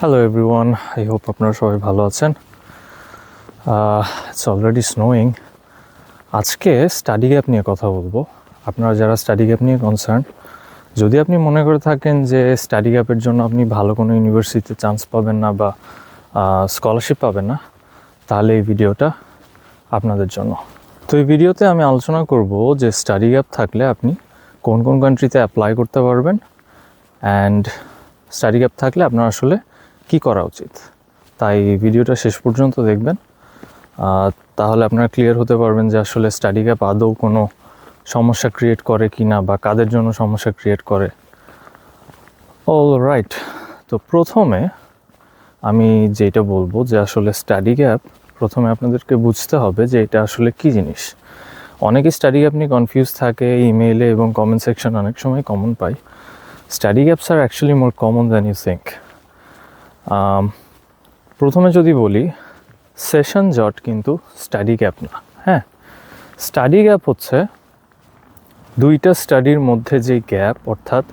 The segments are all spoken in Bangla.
হ্যালো এভরিওয়ান, আই হোপ আপনারা সবাই ভালো আছেন। It's already snowing. আজকে স্টাডি গ্যাপ নিয়ে কথা বলবো। আপনারা যারা স্টাডি গ্যাপ নিয়ে কনসার্ন, যদি আপনি মনে করে থাকেন যে স্টাডি গ্যাপের জন্য আপনি ভালো কোনো ইউনিভার্সিটিতে চান্স পাবেন না বা স্কলারশিপ পাবেন না, তাহলে এই ভিডিওটা আপনাদের জন্য। তো এই ভিডিওতে আমি আলোচনা করব যে স্টাডি গ্যাপ থাকলে আপনি কোন কোন কান্ট্রিতে অ্যাপ্লাই করতে পারবেন, অ্যান্ড স্টাডি গ্যাপ থাকলে আপনার আসলে কি করা উচিত। তাই ভিডিওটা শেষ পর্যন্ত দেখবেন, তাহলে আপনারা ক্লিয়ার হতে পারবেন যে আসলে স্টাডি গ্যাপ আদৌ কোনো সমস্যা ক্রিয়েট করে কি না, বা কাদের জন্য সমস্যা ক্রিয়েট করে। অল রাইট, তো প্রথমে আমি যেটা বলবো যে আসলে স্টাডি গ্যাপ প্রথমে আপনাদেরকে বুঝতে হবে যে এটা আসলে কী জিনিস। অনেকে স্টাডি গ্যাপ নিয়ে কনফিউজ থাকে, ইমেইলে এবং কমেন্ট সেকশন অনেক সময় কমন পাই। Study gaps are actually more common than you think. প্রথমে যদি বলি, সেশন জট কিন্তু স্টাডি গ্যাপ না। হ্যাঁ, স্টাডি গ্যাপ হচ্ছে দুইটা স্টাডির মধ্যে যে গ্যাপ, অর্থাৎ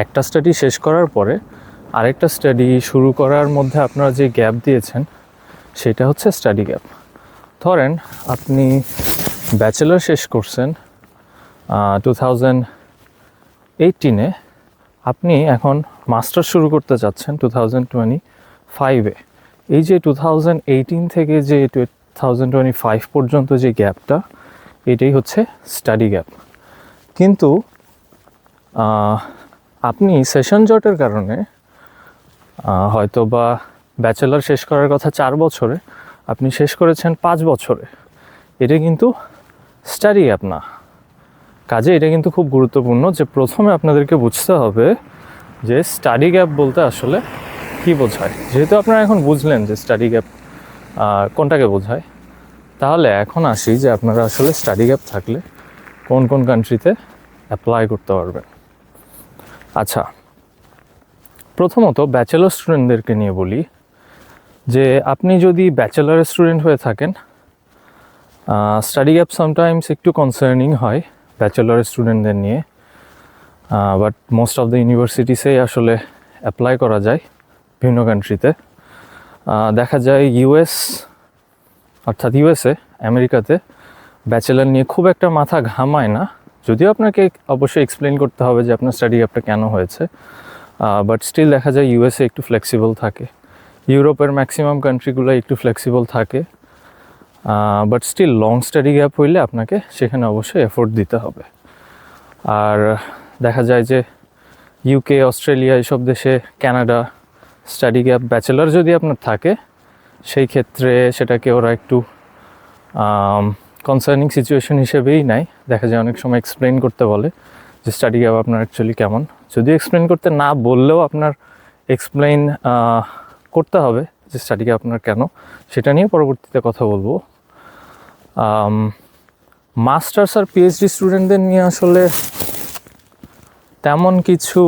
একটা স্টাডি শেষ করার পরে আরেকটা স্টাডি শুরু করার মধ্যে আপনারা যে গ্যাপ দিয়েছেন, সেটা হচ্ছে স্টাডি গ্যাপ। ধরেন আপনি ব্যাচেলর শেষ করছেন 2018-এ, আপনি এখন মাস্টার শুরু করতে চাচ্ছেন 2025-এ। এই যে 2018 থেকে যে 2025 পর্যন্ত যে গ্যাপটা, এটাই হচ্ছে স্টাডি গ্যাপ। কিন্তু আপনি সেশন জটের কারণে হয়তো বা ব্যাচেলর শেষ করার কথা 4 বছরে, আপনি শেষ করেছেন 5 বছরে। এটা কিন্তু স্টাডি গ্যাপ না। কাজে এটা কিন্তু খুব গুরুত্বপূর্ণ যে প্রথমে আপনাদেরকে বুঝতে হবে যে স্টাডি গ্যাপ বলতে আসলে কী বোঝায়। যেহেতু আপনারা এখন বুঝলেন যে স্টাডি গ্যাপ কোনটাকে বোঝায়, তাহলে এখন আসি যে আপনারা আসলে স্টাডি গ্যাপ থাকলে কোন কোন কান্ট্রিতে অ্যাপ্লাই করতে পারবেন। আচ্ছা, প্রথমত ব্যাচেলর স্টুডেন্টদেরকে নিয়ে বলি যে আপনি যদি ব্যাচেলরের স্টুডেন্ট হয়ে থাকেন, স্টাডি গ্যাপ সামটাইমস একটু কনসার্নিং হয় ব্যাচেলরের স্টুডেন্টদের নিয়ে, বাট মোস্ট অফ দ্য ইউনিভার্সিটিসেই আসলে অ্যাপ্লাই করা যায় বিভিন্ন কান্ট্রিতে। দেখা যায় অর্থাৎ ইউএসএ, আমেরিকাতে ব্যাচেলার নিয়ে খুব একটা মাথা ঘামায় না, যদিও আপনাকে অবশ্যই এক্সপ্লেন করতে হবে যে আপনার স্টাডি গ্যাপটা কেন হয়েছে, বাট স্টিল দেখা যায় ইউএসএ একটু ফ্লেক্সিবল থাকে, ইউরোপের ম্যাক্সিমাম কান্ট্রিগুলো একটু ফ্লেক্সিবল থাকে, but still long study gap হইলে আপনাকে সেখানে অবশ্যই এফোর্ট দিতে হবে। আর দেখা যায় যে ইউকে, অস্ট্রেলিয়া, এইসব দেশে, কানাডা, স্টাডি গ্যাপ ব্যাচেলার যদি আপনার থাকে, সেই ক্ষেত্রে সেটাকে ওরা একটু কনসার্নিং সিচুয়েশন হিসেবেই নেয়। দেখা যায় অনেক সময় এক্সপ্লেন করতে বলে যে স্টাডি গ্যাপ আপনার অ্যাকচুয়ালি কেমন। যদিও এক্সপ্লেন করতে না বললেও আপনার এক্সপ্লেন করতে হবে যে স্টাডি গ্যাপ আপনার কেন, সেটা নিয়ে পরবর্তীতে কথা বলবো। মাস্টার্স আর পিএইচডি স্টুডেন্টদের নিয়ে আসলে তেমন কিছু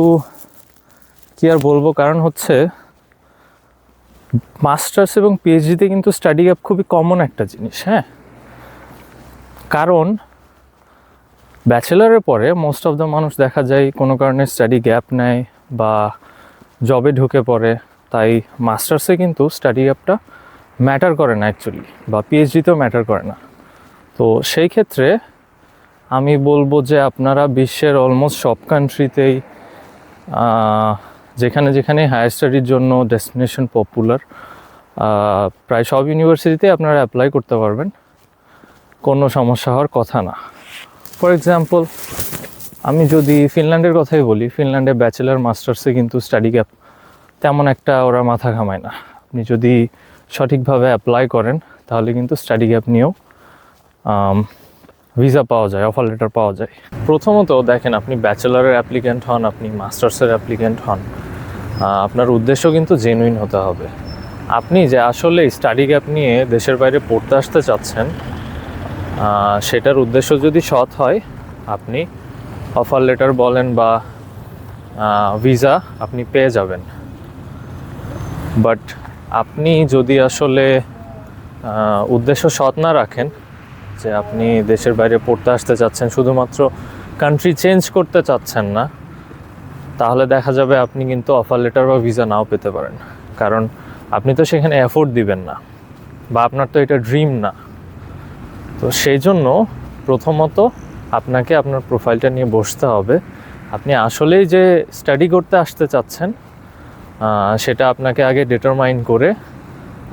কি আর বলবো, কারণ হচ্ছে মাস্টার্স এবং পিএইচডিতে কিন্তু স্টাডি গ্যাপ খুবই কমন একটা জিনিস। হ্যাঁ, কারণ ব্যাচেলারের পরে মোস্ট অফ দ্য মানুষ দেখা যায় কোনো কারণে স্টাডি গ্যাপ নেয় বা জবে ঢুকে পড়ে, তাই মাস্টার্সে কিন্তু স্টাডি গ্যাপটা ম্যাটার করে না অ্যাকচুয়ালি, বা পিএইচডিতেও ম্যাটার করে না। তো সেই ক্ষেত্রে আমি বলবো যে আপনারা বিশ্বের অলমোস্ট সব কান্ট্রিতেই, যেখানে যেখানে হায়ার স্টাডির জন্য ডেস্টিনেশন পপুলার, প্রায় সব ইউনিভার্সিটিতে আপনারা অ্যাপ্লাই করতে পারবেন, কোনো সমস্যা হওয়ার কথা না। ফর এক্সাম্পল, আমি যদি ফিনল্যান্ডের কথাই বলি, ফিনল্যান্ডে ব্যাচেলার মাস্টার্সে কিন্তু স্টাডি গ্যাপ তেমন একটা ওরা মাথা ঘামায় না। আপনি যদি সঠিকভাবে অ্যাপ্লাই করেন তাহলে কিন্তু স্টাডি গ্যাপ নিয়েও ভিসা পাওয়া যায়, অফার লেটার পাওয়া যায়। প্রথমত দেখেন, আপনি ব্যাচেলারের অ্যাপ্লিক্যান্ট হন, আপনি মাস্টার্সের অ্যাপ্লিক্যান্ট হন, আপনার উদ্দেশ্য কিন্তু জেনুইন হতে হবে। আপনি যে আসলে স্টাডি গ্যাপ নিয়ে দেশের বাইরে পড়তে আসতে চাচ্ছেন, সেটার উদ্দেশ্য যদি সৎ হয়, আপনি অফার লেটার বলেন বা ভিসা আপনি পেয়ে যাবেন। বাট আপনি যদি আসলে উদ্দেশ্য সৎ না রাখেন, যে আপনি দেশের বাইরে পড়তে আসতে চাচ্ছেন, শুধুমাত্র কান্ট্রি চেঞ্জ করতে চাচ্ছেন না, তাহলে দেখা যাবে আপনি কিন্তু অফার লেটার বা ভিসা নাও পেতে পারেন। কারণ আপনি তো সেখানে এফোর্ট দিবেন না, বা আপনার তো এটা ড্রিম না। তো সেই জন্য প্রথমত আপনাকে আপনার প্রোফাইলটা নিয়ে বসতে হবে। আপনি আসলেই যে স্টাডি করতে আসতে চাচ্ছেন সেটা আপনাকে আগে ডিটারমাইন করে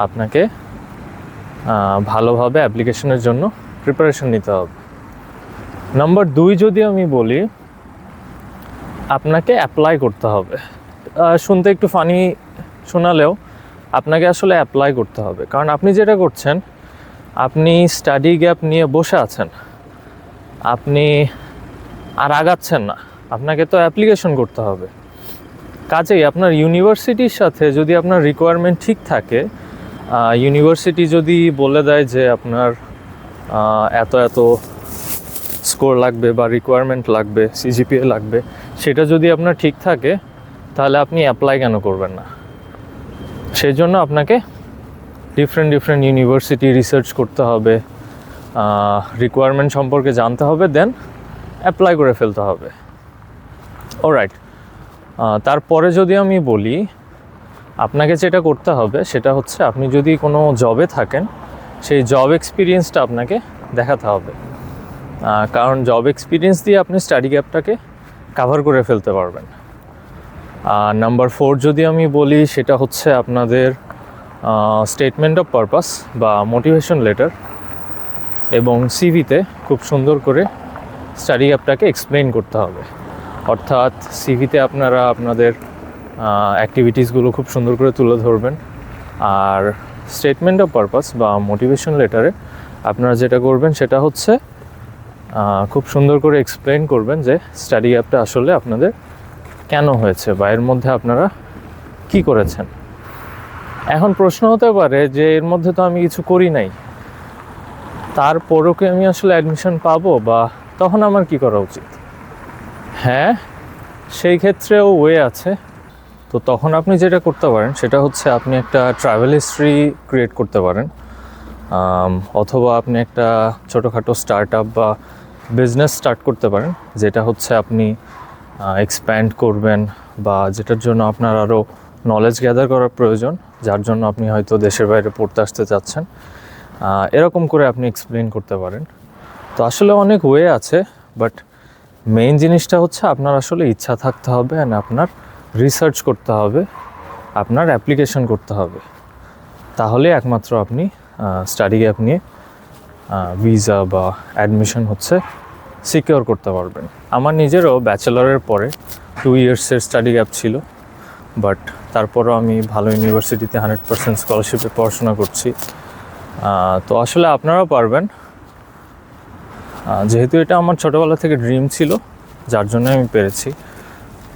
আপনাকে ভালোভাবে অ্যাপ্লিকেশনের জন্য প্রিপারেশন নিতে হবে। নাম্বার 2 যদি আমি বলি, আপনাকে অ্যাপ্লাই করতে হবে। শুনতে একটু ফানি শোনালেও আপনাকে আসলে অ্যাপ্লাই করতে হবে, কারণ আপনি যেটা করছেন, আপনি স্টাডি গ্যাপ নিয়ে বসে আছেন, আপনি আর আগাচ্ছেন না, আপনাকে তো অ্যাপ্লিকেশন করতে হবে। কাজেই আপনার ইউনিভার্সিটির সাথে যদি আপনার রিকোয়ারমেন্ট ঠিক থাকে, ইউনিভার্সিটি যদি বলে দেয় যে আপনার এত এত স্কোর লাগবে বা রিকোয়ারমেন্ট লাগবে, সিজিপিএ লাগবে, সেটা যদি আপনার ঠিক থাকে, তাহলে আপনি অ্যাপ্লাই কেন করবেন না? সেই জন্য আপনাকে ডিফারেন্ট ইউনিভার্সিটি রিসার্চ করতে হবে, রিকোয়ারমেন্ট সম্পর্কে জানতে হবে, দেন অ্যাপ্লাই করে ফেলতে হবে। অলরাইট, তারপরে যদি আমি বলি, আপনাকে যেটা করতে হবে সেটা হচ্ছে, আপনি যদি কোনো জবে থাকেন, সেই জব এক্সপিরিয়েন্সটা আপনাকে দেখাতে হবে, কারণ জব এক্সপিরিয়েন্স দিয়ে আপনি স্টাডি গ্যাপটাকে কাভার করে ফেলতে পারবেন। নাম্বার 4 যদি আমি বলি, সেটা হচ্ছে আপনাদের স্টেটমেন্ট অফ পারপাস বা মোটিভেশন লেটার এবং সিভিতে খুব সুন্দর করে স্টাডি গ্যাপটাকে এক্সপ্লেইন করতে হবে। অর্থাৎ সিভিতে আপনারা আপনাদের অ্যাক্টিভিটিসগুলো খুব সুন্দর করে তুলে ধরবেন, আর স্টেটমেন্ট অফ পারপাস বা মোটিভেশন লেটারে আপনারা যেটা করবেন সেটা হচ্ছে খুব সুন্দর করে এক্সপ্লেইন করবেন যে স্টাডি গ্যাপটা আসলে আপনাদের কেন হয়েছে বা এর মধ্যে আপনারা কি করেছেন। এখন প্রশ্ন হতে পারে যে এর মধ্যে তো আমি কিছু করি নাই, তারপরও কি আমি আসলে অ্যাডমিশন পাবো, বা তখন আমার কি করা উচিত? হ্যাঁ, সেই ক্ষেত্রেও ওয়ে আছে। তো তখন আপনি যেটা করতে পারেন সেটা হচ্ছে, আপনি একটা ট্রাভেল হিস্ট্রি ক্রিয়েট করতে পারেন, অথবা আপনি একটা ছোটোখাটো স্টার্ট আপ বা বিজনেস স্টার্ট করতে পারেন, যেটা হচ্ছে আপনি এক্সপ্যান্ড করবেন, বা যেটার জন্য আপনার আরও নলেজ গ্যাদার করার প্রয়োজন, যার জন্য আপনি হয়তো দেশের বাইরে পড়তে আসতে চাচ্ছেন। এরকম করে আপনি এক্সপ্লেন করতে পারেন। তো আসলে অনেক ওয়ে আছে, বাট মেইন জিনিসটা হচ্ছে আপনার আসলে ইচ্ছা থাকতে হবে, অ্যান্ড আপনার রিসার্চ করতে হবে, আপনার অ্যাপ্লিকেশন করতে হবে। তাহলে একমাত্র আপনি স্টাডি গ্যাপ নিয়ে ভিসা বা অ্যাডমিশন হচ্ছে সিকিওর করতে পারবেন। আমার নিজেরও ব্যাচেলরের পরে 2 ইয়ার্সের স্টাডি গ্যাপ ছিল, বাট তারপরও আমি ভালো ইউনিভার্সিটিতে 100% স্কলারশিপে পড়াশোনা করছি। তো আসলে আপনারাও পারবেন, যেহেতু এটা আমার ছোটোবেলা থেকে ড্রিম ছিল, যার জন্য আমি পেরেছি।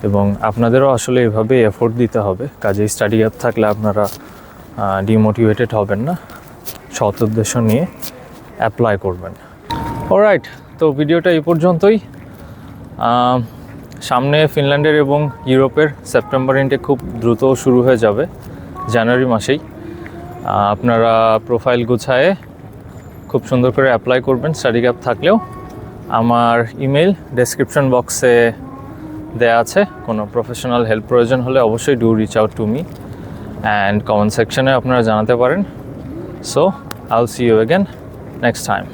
এবং আপনাদেরও আসলে এভাবে এফোর্ট দিতে হবে। কাজেই স্টাডি গ্যাপ থাকলে আপনারা ডিমোটিভেটেড হবেন না, সৎ উদ্দেশ্য নিয়ে অ্যাপ্লাই করবেন। অলরাইট, তো ভিডিওটা এই পর্যন্তই। সামনে ফিনল্যান্ডের এবং ইউরোপের সেপ্টেম্বর ইনটেক খুব দ্রুত শুরু হয়ে যাবে, জানুয়ারি মাসেই। আপনারা প্রোফাইল গুছায়ে খুব সুন্দর করে অ্যাপ্লাই করবেন স্টাডি গ্যাপ থাকলেও। আমার ইমেল ডেসক্রিপশন বক্সে দেয়া আছে, কোনো প্রফেশনাল হেল্প প্রয়োজন হলে অবশ্যই do reach out to me, and comment সেকশনে আপনারা জানাতে পারেন। So I'll see you again next time.